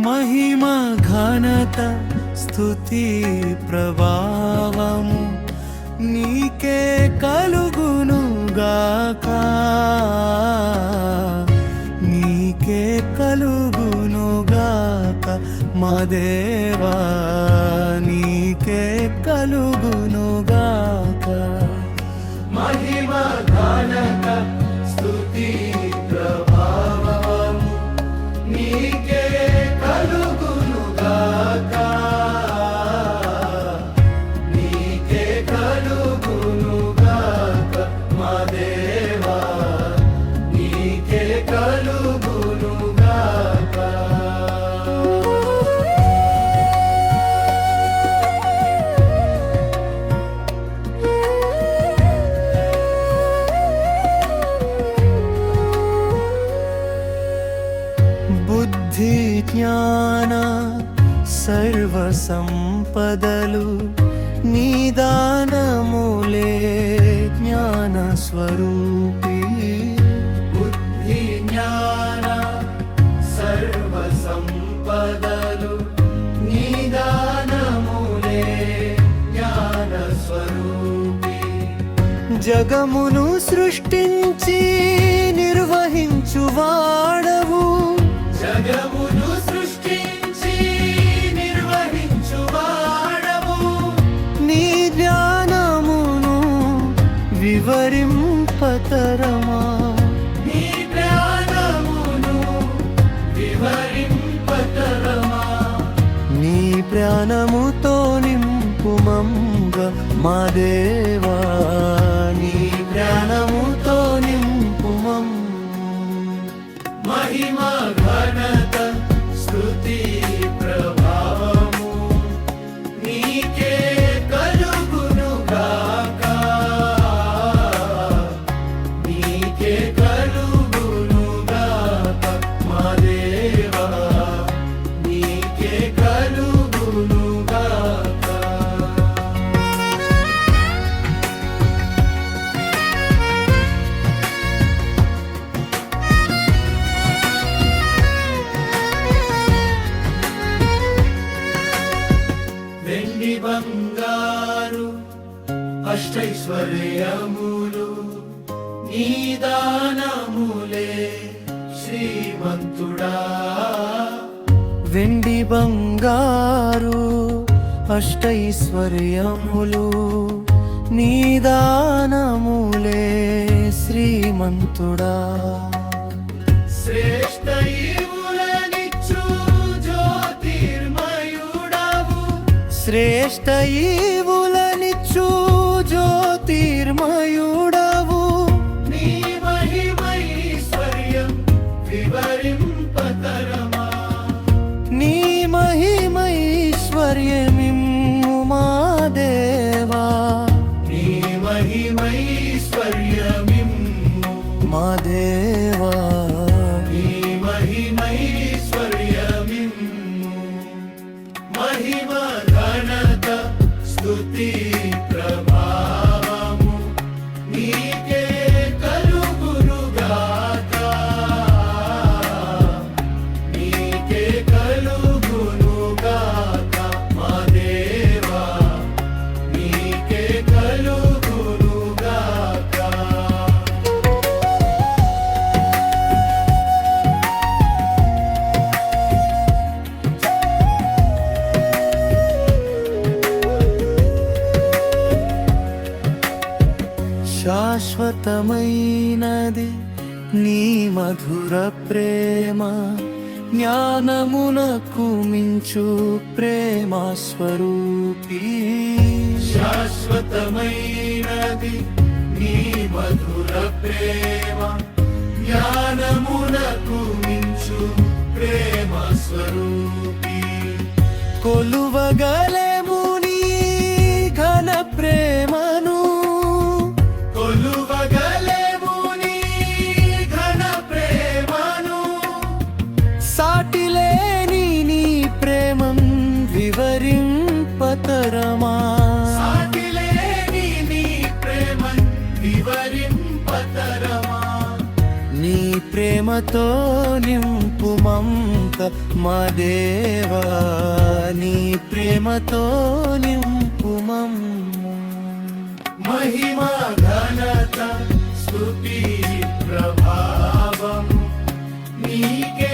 మహిమ ఘనత స్తుతి ప్రభావము నీకే కలుగునుగాక, నీకే కలుగునుగాక మా దేవా, నీకే కలుగునుగాక. మహిమ ఘనత స్తుతి ప్రభావము నీకే కలుగునుగాక, నీకే కలుగునుగాక మా దేవా, నీకే కలుగునుగాక. బుద్ధి జ్ఞాన సర్వ సంపదలు నీదానములే జ్ఞాన స్వరూపి. బుద్ధి జ్ఞాన సర్వ సంపదలు నీదానములే జ్ఞాన స్వరూపి. జగమును సృష్టించి నిర్వహించువాడవు, జగమును సృష్టించి నిర్వహించువాడవు. నీ జ్ఞానమును వివరింపతరమా, నీ జ్ఞానమును వివరింపతరమా. నీ ప్రాణముతో నింపుమంగ మా దేవా, నీ ప్రాణముతో నింపుమం. మహిమ ఘనత స్తుతి ప్రభావము నీకే కలుగునుగాక, నీకే కలుగునుగాక మా దేవా, నీకే కలుగునుగాక. వెండి బంగారు అష్టైశ్వర్యములు నీదానములే శ్రీమంతుడా. వెండి బంగారు అష్టైశ్వర్యములు నీదానములే శ్రీమంతుడా. శ్రేష్ఠ ఈవులనిచ్చు జ్యోతిర్మయుడవు, శ్రేష్ఠ ఈవులనిచ్చు జ్యోతిర్మయుడవు. నీ మహిమైశ్వర్యం వివరింపతరమా, నీ మహిమైశ్వర్యమిమ్ము మా దేవా, నీ మహిమైశ్వర్యమిమ్ము మా దేవా, నీ మహిమైశ్వర్యమిమ్ము. మహిమ ఘనత స్తుతి ప్రభావము నీకే కలుగునుగాక, నీకే కలుగునుగాక మా దేవా, నీకే కలుగునుగాక. శాశ్వతమైనది నీ మధుర ప్రేమ, జ్ఞానమునకు మించు ప్రేమ స్వరూపి. శాశ్వతమైనది నీ మధుర ప్రేమ, జ్ఞానమునకు మించు ప్రేమ స్వరూపి. కొలువగలము నీ ఘన ప్రేమను, కొలువగలము నీ ఘన ప్రేమను. సాటిలేని నీ ప్రేమం వివరింపతరమా, సాటిలేని నీ ప్రేమం వివరింపతరమా. నీ ప్రేమతో నింపుమంత మా దేవా నీ ప్రేమతో నింపుమం మహిమ ఘనత స్తుతి ప్రభావం నీకే